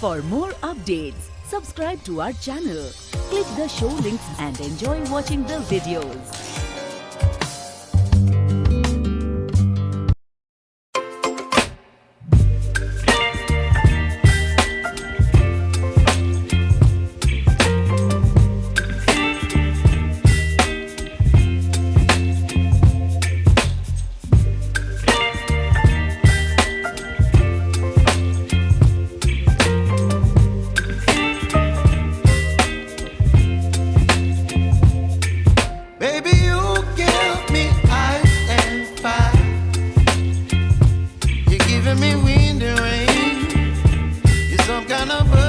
For more updates, subscribe to our channel, click the show links and enjoy watching the videos. Me wind and rain, you're some kind of bird.